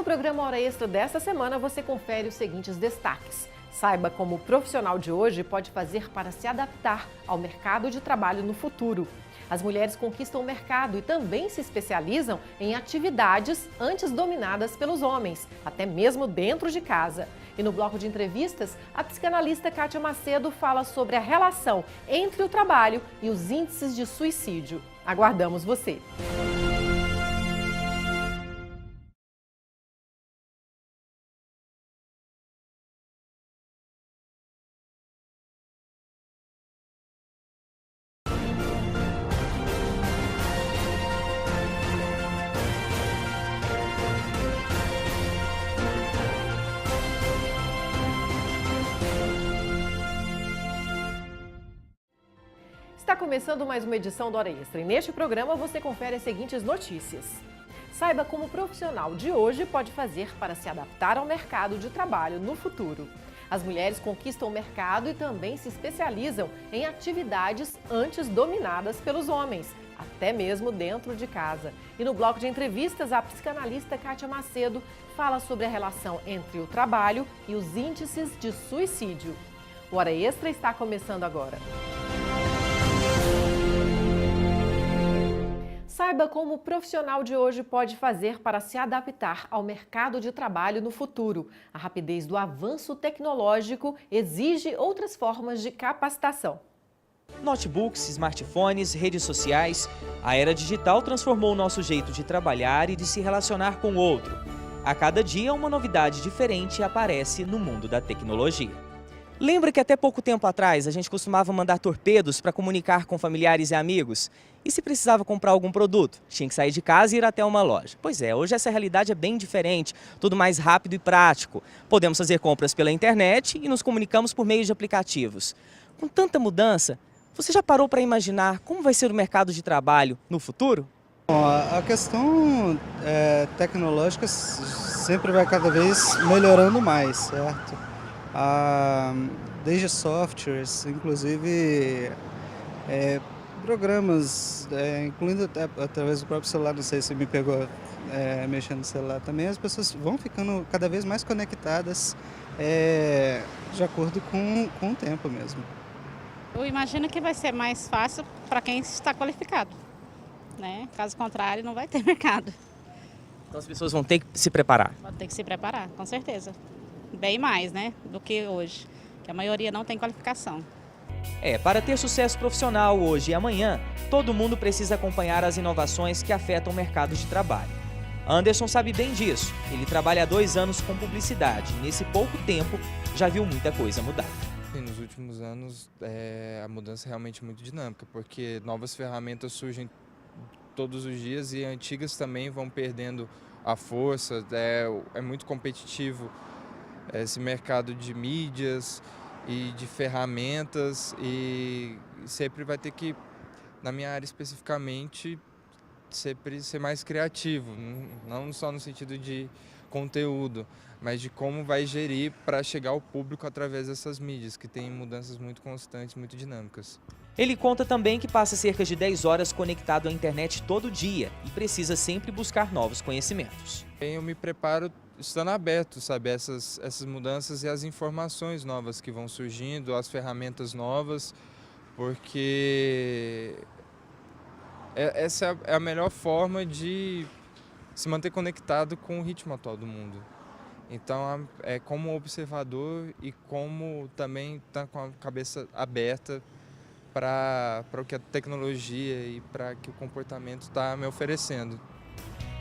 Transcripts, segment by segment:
no programa Hora Extra desta semana, você confere os seguintes destaques. Saiba como o profissional de hoje pode fazer para se adaptar ao mercado de trabalho no futuro. As mulheres conquistam o mercado e também se especializam em atividades antes dominadas pelos homens, até mesmo dentro de casa. E no bloco de entrevistas, a psicanalista Kátia Macedo fala sobre a relação entre o trabalho e os índices de suicídio. Aguardamos você! Está começando mais uma edição do Hora Extra e neste programa você confere as seguintes notícias. Saiba como o profissional de hoje pode fazer para se adaptar ao mercado de trabalho no futuro. As mulheres conquistam o mercado e também se especializam em atividades antes dominadas pelos homens, até mesmo dentro de casa. E no bloco de entrevistas, a psicanalista Kátia Macedo fala sobre a relação entre o trabalho e os índices de suicídio. O Hora Extra está começando agora. Saiba como o profissional de hoje pode fazer para se adaptar ao mercado de trabalho no futuro. A rapidez do avanço tecnológico exige outras formas de capacitação. Notebooks, smartphones, redes sociais, a era digital transformou o nosso jeito de trabalhar e de se relacionar com o outro. A cada dia, uma novidade diferente aparece no mundo da tecnologia. Lembra que até pouco tempo atrás a gente costumava mandar torpedos para comunicar com familiares e amigos? E se precisava comprar algum produto? Tinha que sair de casa e ir até uma loja. Pois é, hoje essa realidade é bem diferente, tudo mais rápido e prático. Podemos fazer compras pela internet e nos comunicamos por meio de aplicativos. Com tanta mudança, você já parou para imaginar como vai ser o mercado de trabalho no futuro? Bom, a questão tecnológica sempre vai cada vez melhorando mais, certo? Desde softwares, inclusive programas, incluindo até através do próprio celular, não sei se me pegou mexendo no celular também, as pessoas vão ficando cada vez mais conectadas de acordo com o tempo mesmo. Eu imagino que vai ser mais fácil para quem está qualificado, né? Caso contrário, não vai ter mercado. Então as pessoas vão ter que se preparar. Vão ter que se preparar, com certeza. Bem mais, né, do que hoje, que a maioria não tem qualificação. Para ter sucesso profissional hoje e amanhã, todo mundo precisa acompanhar as inovações que afetam o mercado de trabalho. Anderson sabe bem disso. Ele trabalha há 2 anos com publicidade e nesse pouco tempo já viu muita coisa mudar. Nos últimos anos, a mudança é realmente muito dinâmica, porque novas ferramentas surgem todos os dias e antigas também vão perdendo a força, é muito competitivo esse mercado de mídias e de ferramentas e sempre vai ter que, na minha área especificamente, sempre ser mais criativo, não só no sentido de conteúdo, mas de como vai gerir para chegar ao público através dessas mídias, que tem mudanças muito constantes, muito dinâmicas. Ele conta também que passa cerca de 10 horas conectado à internet todo dia e precisa sempre buscar novos conhecimentos. Eu me preparo estando aberto, sabe, essas mudanças e as informações novas que vão surgindo, as ferramentas novas, porque essa é a melhor forma de se manter conectado com o ritmo atual do mundo. Então, como observador e como também estar com a cabeça aberta para o que a tecnologia e para que o comportamento está me oferecendo.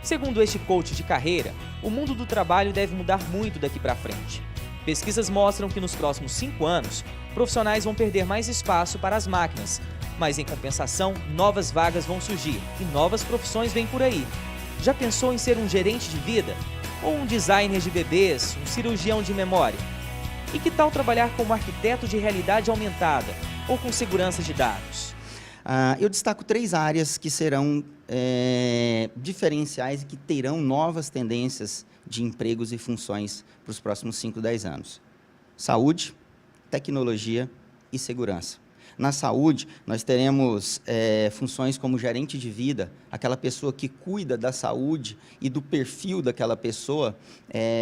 Segundo este coach de carreira, o mundo do trabalho deve mudar muito daqui para frente. Pesquisas mostram que nos próximos 5 anos, profissionais vão perder mais espaço para as máquinas, mas em compensação, novas vagas vão surgir e novas profissões vêm por aí. Já pensou em ser um gerente de vida? Ou um designer de bebês, um cirurgião de memória? E que tal trabalhar como arquiteto de realidade aumentada ou com segurança de dados? Eu destaco 3 áreas que serão diferenciais e que terão novas tendências de empregos e funções para os próximos 5, 10 anos. Saúde, tecnologia e segurança. Na saúde, nós teremos funções como gerente de vida, aquela pessoa que cuida da saúde e do perfil daquela pessoa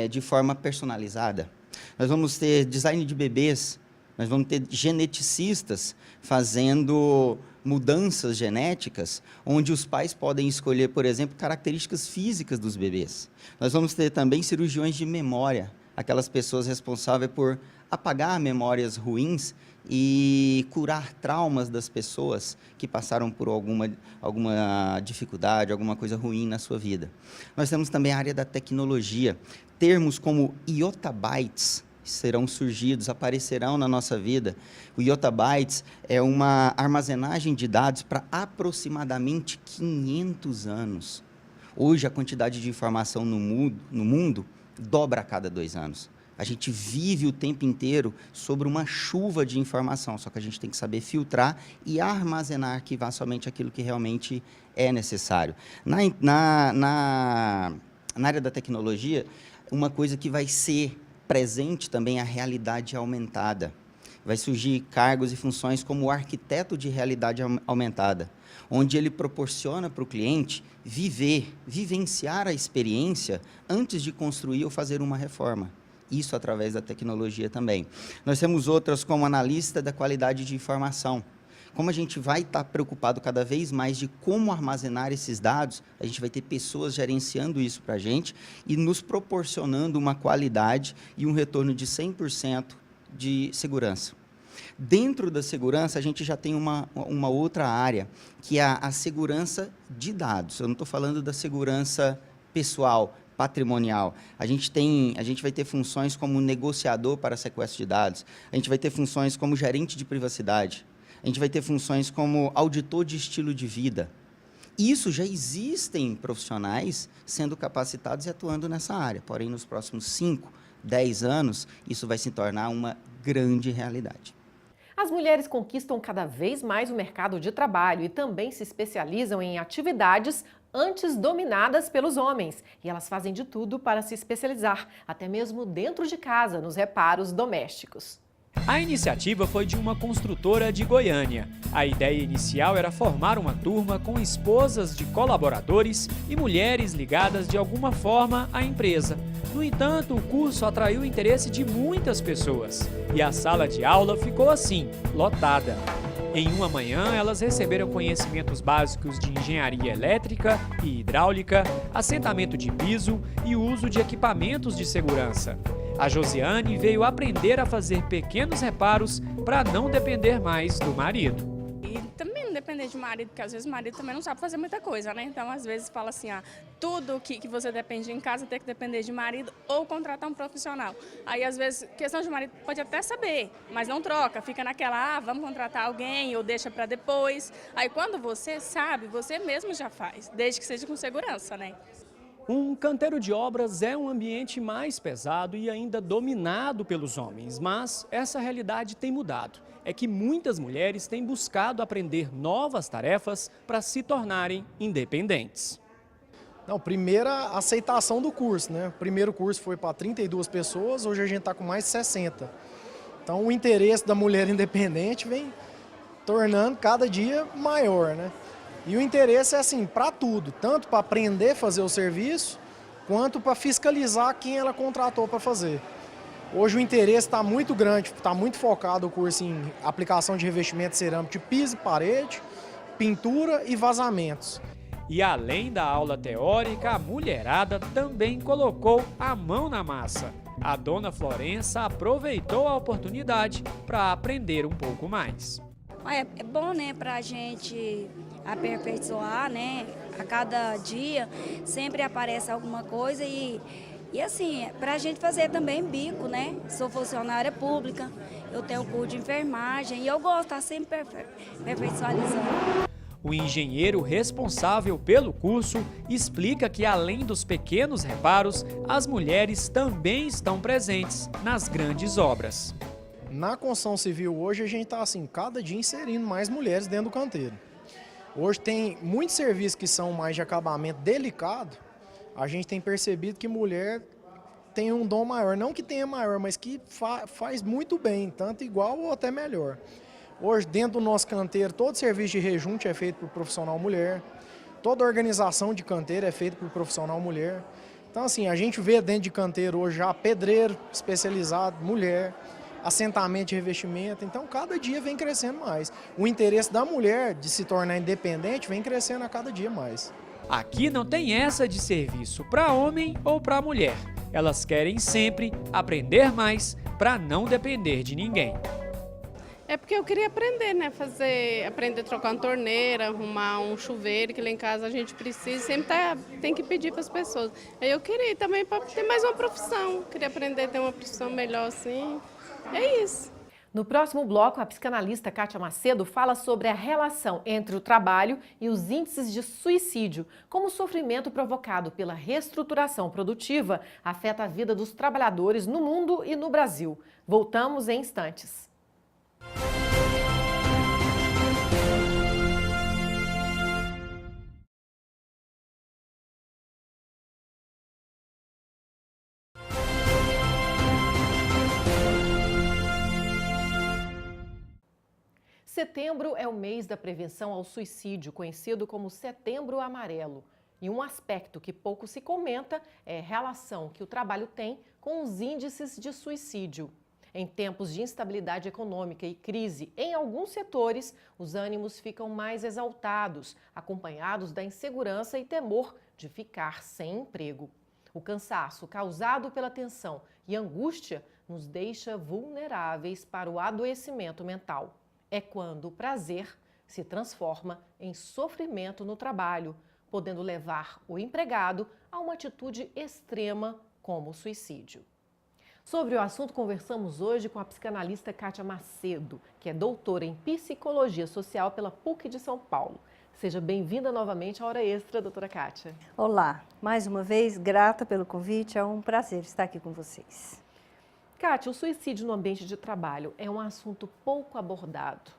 de forma personalizada. Nós vamos ter design de bebês, nós vamos ter geneticistas fazendo mudanças genéticas, onde os pais podem escolher, por exemplo, características físicas dos bebês. Nós vamos ter também cirurgiões de memória, aquelas pessoas responsáveis por apagar memórias ruins e curar traumas das pessoas que passaram por alguma dificuldade, alguma coisa ruim na sua vida. Nós temos também a área da tecnologia, termos como Yottabytes serão surgidos, aparecerão na nossa vida. O Yottabytes é uma armazenagem de dados para aproximadamente 500 anos. Hoje, a quantidade de informação no mundo dobra a cada 2 anos. A gente vive o tempo inteiro sobre uma chuva de informação, só que a gente tem que saber filtrar e armazenar, arquivar somente aquilo que realmente é necessário. Na área da tecnologia, uma coisa que vai ser presente também é a realidade aumentada. Vai surgir cargos e funções como o arquiteto de realidade aumentada, onde ele proporciona para o cliente vivenciar a experiência antes de construir ou fazer uma reforma. Isso através da tecnologia também. Nós temos outras como analista da qualidade de informação. Como a gente vai estar preocupado cada vez mais de como armazenar esses dados, a gente vai ter pessoas gerenciando isso para a gente e nos proporcionando uma qualidade e um retorno de 100% de segurança. Dentro da segurança, a gente já tem uma outra área, que é a segurança de dados. Eu não estou falando da segurança pessoal, patrimonial. A gente vai ter funções como negociador para sequestro de dados, a gente vai ter funções como gerente de privacidade, a gente vai ter funções como auditor de estilo de vida. Isso já existem profissionais sendo capacitados e atuando nessa área, porém, nos próximos 5, 10 anos, isso vai se tornar uma grande realidade. As mulheres conquistam cada vez mais o mercado de trabalho e também se especializam em atividades antes dominadas pelos homens. E elas fazem de tudo para se especializar, até mesmo dentro de casa, nos reparos domésticos. A iniciativa foi de uma construtora de Goiânia. A ideia inicial era formar uma turma com esposas de colaboradores e mulheres ligadas de alguma forma à empresa. No entanto, o curso atraiu o interesse de muitas pessoas e a sala de aula ficou assim, lotada. Em uma manhã, elas receberam conhecimentos básicos de engenharia elétrica e hidráulica, assentamento de piso e uso de equipamentos de segurança. A Josiane veio aprender a fazer pequenos reparos para não depender mais do marido. E também não depender de marido, porque às vezes o marido também não sabe fazer muita coisa, né? Então, às vezes, fala assim, tudo que você depende em casa tem que depender de marido ou contratar um profissional. Aí, às vezes, questão de marido pode até saber, mas não troca, fica naquela, vamos contratar alguém ou deixa para depois. Aí, quando você sabe, você mesmo já faz, desde que seja com segurança, né? Um canteiro de obras é um ambiente mais pesado e ainda dominado pelos homens, mas essa realidade tem mudado. É que muitas mulheres têm buscado aprender novas tarefas para se tornarem independentes. Não, primeira aceitação do curso, né? O primeiro curso foi para 32 pessoas, hoje a gente está com mais de 60. Então o interesse da mulher independente vem tornando cada dia maior, né? E o interesse é assim, para tudo, tanto para aprender a fazer o serviço, quanto para fiscalizar quem ela contratou para fazer. Hoje o interesse está muito grande, está muito focado o curso em aplicação de revestimento cerâmico de piso e parede, pintura e vazamentos. E além da aula teórica, a mulherada também colocou a mão na massa. A dona Florença aproveitou a oportunidade para aprender um pouco mais. É bom, né, para a gente aperfeiçoar, né, a cada dia sempre aparece alguma coisa e assim, para a gente fazer também bico, né, sou funcionária pública, eu tenho curso de enfermagem e eu gosto de estar sempre aperfeiçoando. O engenheiro responsável pelo curso explica que, além dos pequenos reparos, as mulheres também estão presentes nas grandes obras. Na construção civil hoje a gente está assim, cada dia inserindo mais mulheres dentro do canteiro. Hoje tem muitos serviços que são mais de acabamento delicado, a gente tem percebido que mulher tem um dom maior, não que tenha maior, mas que faz muito bem, tanto igual ou até melhor. Hoje, dentro do nosso canteiro, todo serviço de rejunte é feito por profissional mulher, toda organização de canteiro é feita por profissional mulher. Então, assim, a gente vê dentro de canteiro hoje já pedreiro especializado, mulher, assentamento de revestimento. Então, cada dia vem crescendo mais. O interesse da mulher de se tornar independente vem crescendo a cada dia mais. Aqui não tem essa de serviço para homem ou para mulher. Elas querem sempre aprender mais para não depender de ninguém. É porque eu queria aprender, né? Aprender a trocar uma torneira, arrumar um chuveiro, que lá em casa a gente precisa, sempre tem que pedir para as pessoas. Aí eu queria também para ter mais uma profissão, queria aprender a ter uma profissão melhor assim. É isso. No próximo bloco, a psicanalista Kátia Macedo fala sobre a relação entre o trabalho e os índices de suicídio, como o sofrimento provocado pela reestruturação produtiva afeta a vida dos trabalhadores no mundo e no Brasil. Voltamos em instantes. Setembro é o mês da prevenção ao suicídio, conhecido como Setembro Amarelo. E um aspecto que pouco se comenta é a relação que o trabalho tem com os índices de suicídio. Em tempos de instabilidade econômica e crise em alguns setores, os ânimos ficam mais exaltados, acompanhados da insegurança e temor de ficar sem emprego. O cansaço causado pela tensão e angústia nos deixa vulneráveis para o adoecimento mental. É quando o prazer se transforma em sofrimento no trabalho, podendo levar o empregado a uma atitude extrema como o suicídio. Sobre o assunto, conversamos hoje com a psicanalista Kátia Macedo, que é doutora em Psicologia Social pela PUC de São Paulo. Seja bem-vinda novamente à Hora Extra, doutora Kátia. Olá, mais uma vez, grata pelo convite, é um prazer estar aqui com vocês. Kátia, o suicídio no ambiente de trabalho é um assunto pouco abordado,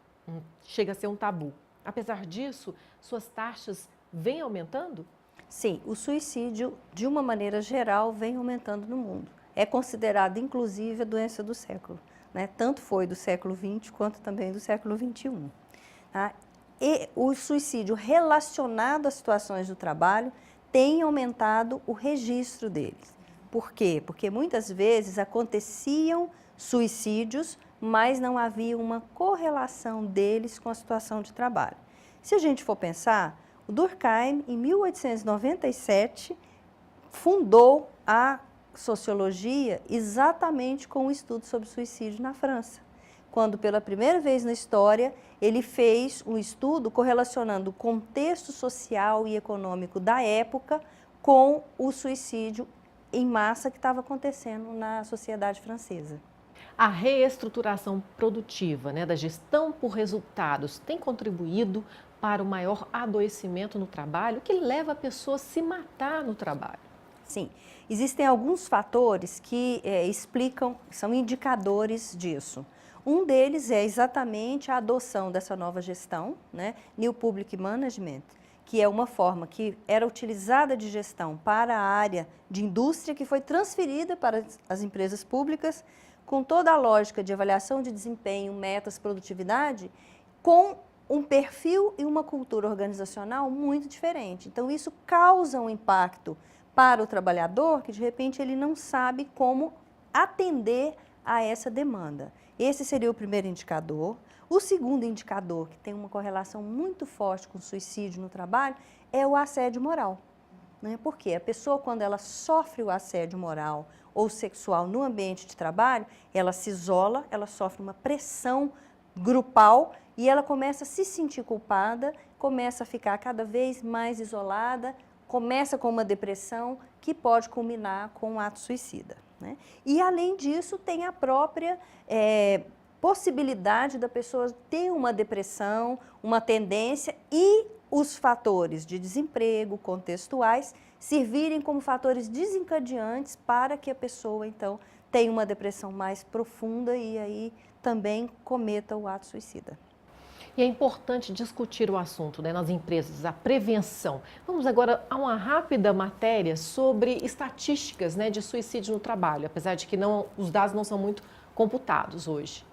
chega a ser um tabu. Apesar disso, suas taxas vêm aumentando? Sim, o suicídio, de uma maneira geral, vem aumentando no mundo. É considerado, inclusive, a doença do século, né? Tanto foi do século XX quanto também do século XXI. Tá? E o suicídio relacionado às situações do trabalho tem aumentado o registro deles. Por quê? Porque muitas vezes aconteciam suicídios, mas não havia uma correlação deles com a situação de trabalho. Se a gente for pensar, o Durkheim, em 1897, fundou a sociologia exatamente com o estudo sobre suicídio na França, quando pela primeira vez na história ele fez um estudo correlacionando o contexto social e econômico da época com o suicídio em massa que estava acontecendo na sociedade francesa. A reestruturação produtiva, da gestão por resultados tem contribuído para o maior adoecimento no trabalho, que leva a pessoa a se matar no trabalho. Sim, existem alguns fatores que explicam, são indicadores disso. Um deles é exatamente a adoção dessa nova gestão, New Public Management, que é uma forma que era utilizada de gestão para a área de indústria, que foi transferida para as empresas públicas, com toda a lógica de avaliação de desempenho, metas, produtividade, com um perfil e uma cultura organizacional muito diferente. Então, isso causa um impacto para o trabalhador, que de repente ele não sabe como atender a essa demanda. Esse seria o primeiro indicador. O segundo indicador, que tem uma correlação muito forte com o suicídio no trabalho, é o assédio moral. Porque a pessoa, quando ela sofre o assédio moral ou sexual no ambiente de trabalho, ela se isola, ela sofre uma pressão grupal e ela começa a se sentir culpada, começa a ficar cada vez mais isolada, começa com uma depressão que pode culminar com um ato suicida. E, além disso, tem a própria possibilidade da pessoa ter uma depressão, uma tendência e os fatores de desemprego contextuais servirem como fatores desencadeantes para que a pessoa, então, tenha uma depressão mais profunda e aí também cometa o ato suicida. E é importante discutir o assunto nas empresas, a prevenção. Vamos agora a uma rápida matéria sobre estatísticas de suicídio no trabalho, apesar de que os dados não são muito computados hoje.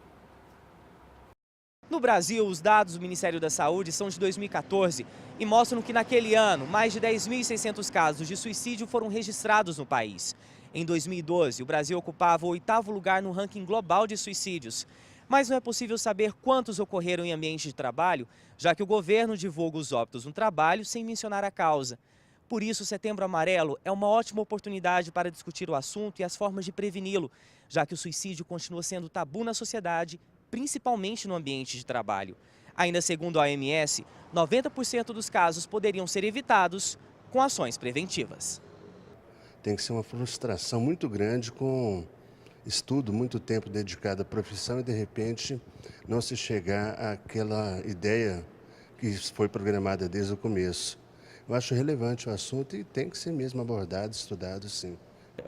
No Brasil, os dados do Ministério da Saúde são de 2014 e mostram que naquele ano, mais de 10.600 casos de suicídio foram registrados no país. Em 2012, o Brasil ocupava o 8º lugar no ranking global de suicídios. Mas não é possível saber quantos ocorreram em ambiente de trabalho, já que o governo divulga os óbitos no trabalho sem mencionar a causa. Por isso, o Setembro Amarelo é uma ótima oportunidade para discutir o assunto e as formas de preveni-lo, já que o suicídio continua sendo tabu na sociedade, principalmente no ambiente de trabalho. Ainda segundo a OMS, 90% dos casos poderiam ser evitados com ações preventivas. Tem que ser uma frustração muito grande com estudo, muito tempo dedicado à profissão e, de repente, não se chegar àquela ideia que foi programada desde o começo. Eu acho relevante o assunto e tem que ser mesmo abordado, estudado, sim.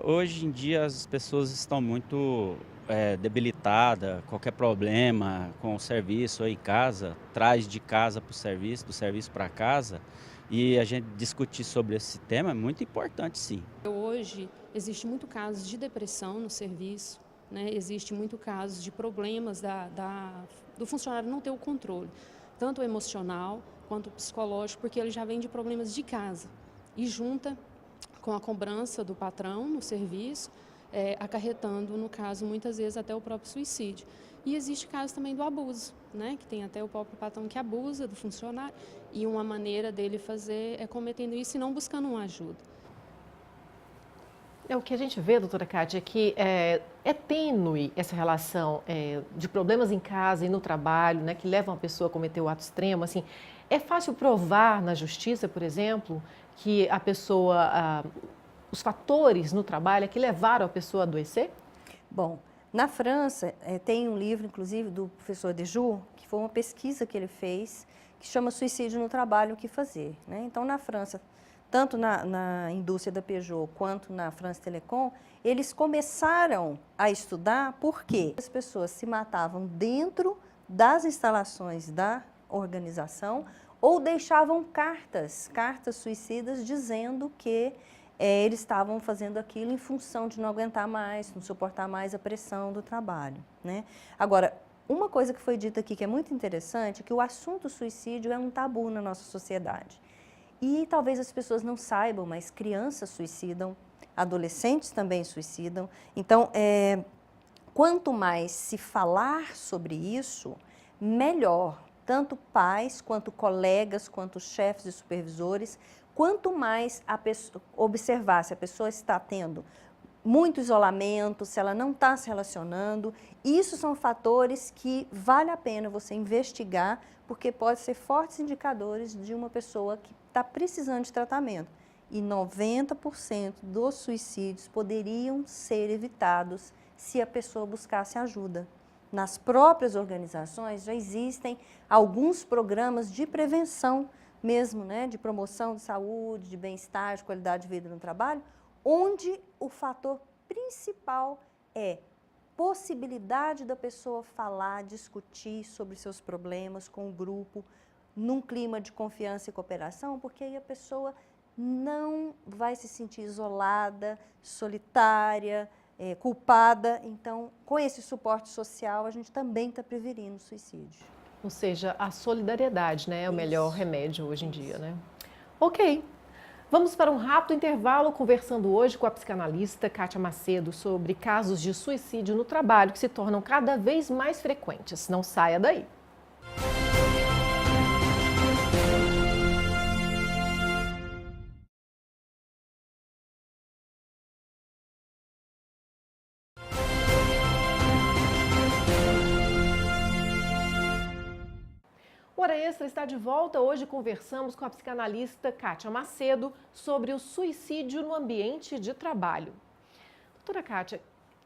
Hoje em dia as pessoas estão muito debilitadas, qualquer problema com o serviço ou em casa, traz de casa para o serviço, do serviço para casa, e a gente discutir sobre esse tema é muito importante, sim. Hoje existe muito casos de depressão no serviço, né? Existe muito casos de problemas do funcionário não ter o controle, tanto emocional quanto psicológico, porque ele já vem de problemas de casa e junta com a cobrança do patrão no serviço, acarretando, no caso, muitas vezes até o próprio suicídio. E existe caso também do abuso, né, que tem até o próprio patrão que abusa do funcionário e uma maneira dele fazer é cometendo isso e não buscando uma ajuda. O que a gente vê, doutora Kátia, é que é tênue essa relação de problemas em casa e no trabalho, né, que levam a pessoa a cometer o ato extremo. Assim, é fácil provar na justiça, por exemplo, que a pessoa, os fatores no trabalho é que levaram a pessoa a adoecer? Bom, na França tem um livro, inclusive, do professor Dejoux, que foi uma pesquisa que ele fez, que chama Suicídio no Trabalho, o que fazer, né? Então, na França, tanto na indústria da Peugeot quanto na France Telecom, eles começaram a estudar por que as pessoas se matavam dentro das instalações da organização ou deixavam cartas suicidas dizendo que eles estavam fazendo aquilo em função de não aguentar mais, não suportar mais a pressão do trabalho, né? Agora, uma coisa que foi dita aqui que é muito interessante é que o assunto suicídio é um tabu na nossa sociedade. E talvez as pessoas não saibam, mas crianças suicidam, adolescentes também suicidam. Então, quanto mais se falar sobre isso, melhor. Tanto pais, quanto colegas, quanto chefes e supervisores, quanto mais a pessoa, observar se a pessoa está tendo muito isolamento, se ela não está se relacionando, isso são fatores que vale a pena você investigar, porque pode ser fortes indicadores de uma pessoa que está precisando de tratamento. E 90% dos suicídios poderiam ser evitados se a pessoa buscasse ajuda. Nas próprias organizações já existem alguns programas de prevenção mesmo, né, de promoção de saúde, de bem-estar, de qualidade de vida no trabalho, onde o fator principal é possibilidade da pessoa falar, discutir sobre seus problemas com o grupo, num clima de confiança e cooperação, porque aí a pessoa não vai se sentir isolada, solitária, culpada. Então, com esse suporte social, a gente também está prevenindo o suicídio. Ou seja, a solidariedade, né, é o melhor remédio hoje em dia, né? Ok. Vamos para um rápido intervalo conversando hoje com a psicanalista Kátia Macedo sobre casos de suicídio no trabalho que se tornam cada vez mais frequentes. Não saia daí. O Hora Extra está de volta. Hoje conversamos com a psicanalista Kátia Macedo sobre o suicídio no ambiente de trabalho. Doutora Kátia,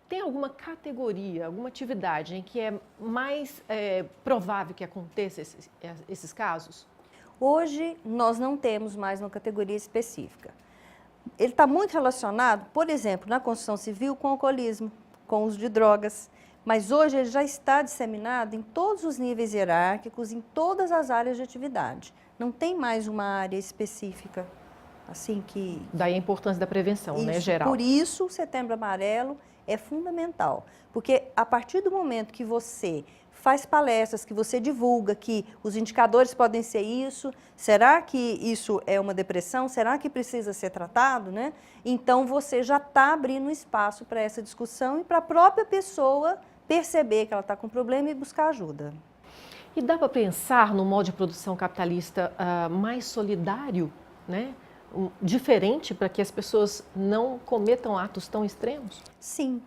tem alguma categoria, alguma atividade em que é mais provável que aconteça esses casos? Hoje, nós não temos mais uma categoria específica. Ele está muito relacionado, por exemplo, na construção civil com o alcoolismo, com o uso de drogas. Mas hoje ele já está disseminado em todos os níveis hierárquicos, em todas as áreas de atividade. Não tem mais uma área específica. assim que... Daí a importância da prevenção, isso, né, geral. Por isso o Setembro Amarelo é fundamental, porque a partir do momento que você faz palestras, que você divulga que os indicadores podem ser isso, será que isso é uma depressão? Será que precisa ser tratado, né? Então você já está abrindo espaço para essa discussão e para a própria pessoa perceber que ela está com problema e buscar ajuda. E dá para pensar no modo de produção capitalista mais solidário, né? Diferente para que as pessoas não cometam atos tão extremos? Sim.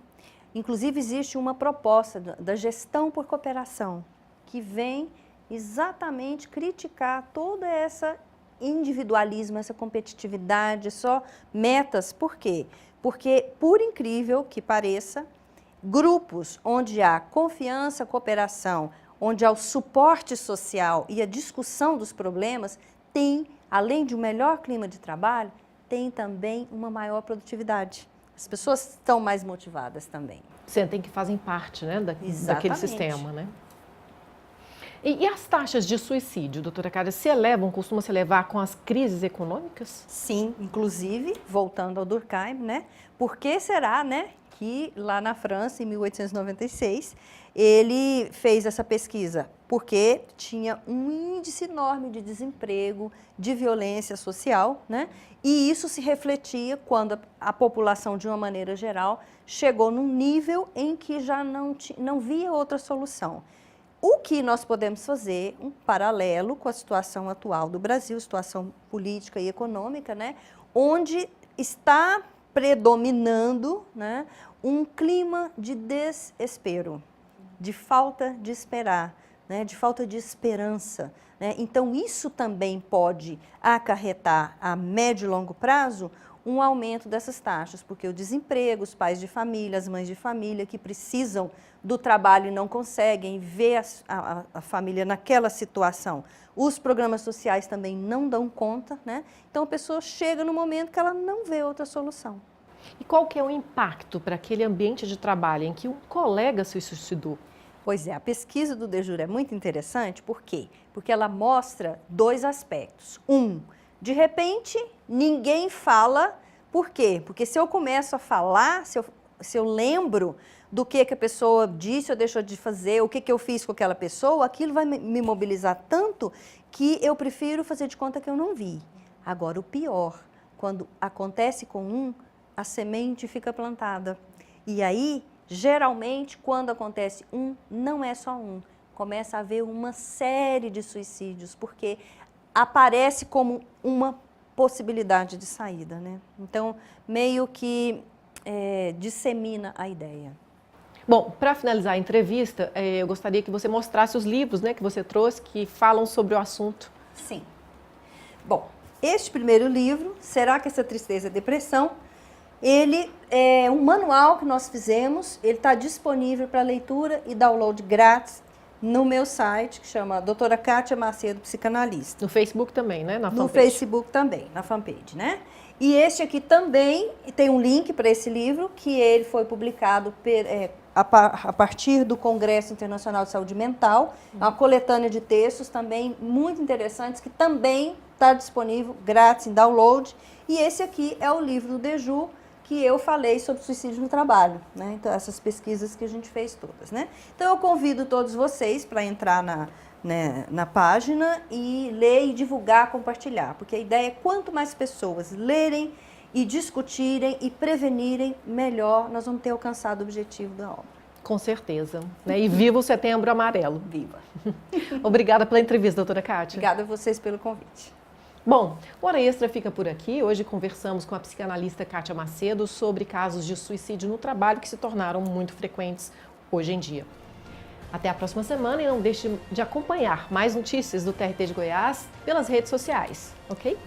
Inclusive, existe uma proposta da gestão por cooperação, que vem exatamente criticar toda essa individualismo, essa competitividade, só metas. Por quê? Porque, por incrível que pareça, grupos onde há confiança, cooperação, onde há o suporte social e a discussão dos problemas, tem, além de um melhor clima de trabalho, tem também uma maior produtividade. As pessoas estão mais motivadas também. Sentem que fazem parte, né, daquele sistema, né? E as taxas de suicídio, doutora Cátia, costumam se elevar com as crises econômicas? Sim, inclusive, voltando ao Durkheim, né? Por que será, né, que lá na França, em 1896, ele fez essa pesquisa? Porque tinha um índice enorme de desemprego, de violência social, né? E isso se refletia quando a população, de uma maneira geral, chegou num nível em que já não via outra solução. O que nós podemos fazer, um paralelo com a situação atual do Brasil, situação política e econômica, né? Onde está predominando, né, um clima de desespero, de falta de esperar, né, de falta de esperança, né? Então, isso também pode acarretar a médio e longo prazo um aumento dessas taxas, porque o desemprego, os pais de família, as mães de família que precisam do trabalho e não conseguem ver a família naquela situação. Os programas sociais também não dão conta, né? Então, a pessoa chega no momento que ela não vê outra solução. E qual que é o impacto para aquele ambiente de trabalho em que um colega se suicidou? Pois é, a pesquisa do DEJUR é muito interessante, por quê? Porque ela mostra dois aspectos. De repente, ninguém fala, por quê? Porque se eu começo a falar, se eu lembro do que a pessoa disse ou deixou de fazer, o que eu fiz com aquela pessoa, aquilo vai me mobilizar tanto que eu prefiro fazer de conta que eu não vi. Agora, o pior, quando acontece com a semente fica plantada. E aí, geralmente, quando acontece não é só começa a haver uma série de suicídios, porque aparece como uma possibilidade de saída, né? Então, meio que dissemina a ideia. Bom, para finalizar a entrevista, eu gostaria que você mostrasse os livros, né, que você trouxe, que falam sobre o assunto. Sim. Bom, este primeiro livro, Será que essa tristeza é depressão? Ele é um manual que nós fizemos, ele está disponível para leitura e download grátis no meu site, que chama Doutora Cátia Macedo, Psicanalista. No Facebook também, né? Na fanpage. No Facebook também, na fanpage, né? E este aqui também tem um link para esse livro, que ele foi publicado a partir do Congresso Internacional de Saúde Mental, uma coletânea de textos também muito interessantes, que também está disponível grátis em download. E esse aqui é o livro do DEJUR, que eu falei sobre suicídio no trabalho, né? Então, essas pesquisas que a gente fez todas, né? Então, eu convido todos vocês para entrar na página e ler e divulgar, compartilhar, porque a ideia é quanto mais pessoas lerem e discutirem e prevenirem, melhor nós vamos ter alcançado o objetivo da obra. Com certeza, né? E viva o Setembro Amarelo. Viva! Obrigada pela entrevista, doutora Cátia. Obrigada a vocês pelo convite. Bom, o Hora Extra fica por aqui. Hoje conversamos com a psicanalista Cátia Macedo sobre casos de suicídio no trabalho que se tornaram muito frequentes hoje em dia. Até a próxima semana e não deixe de acompanhar mais notícias do TRT de Goiás pelas redes sociais, ok?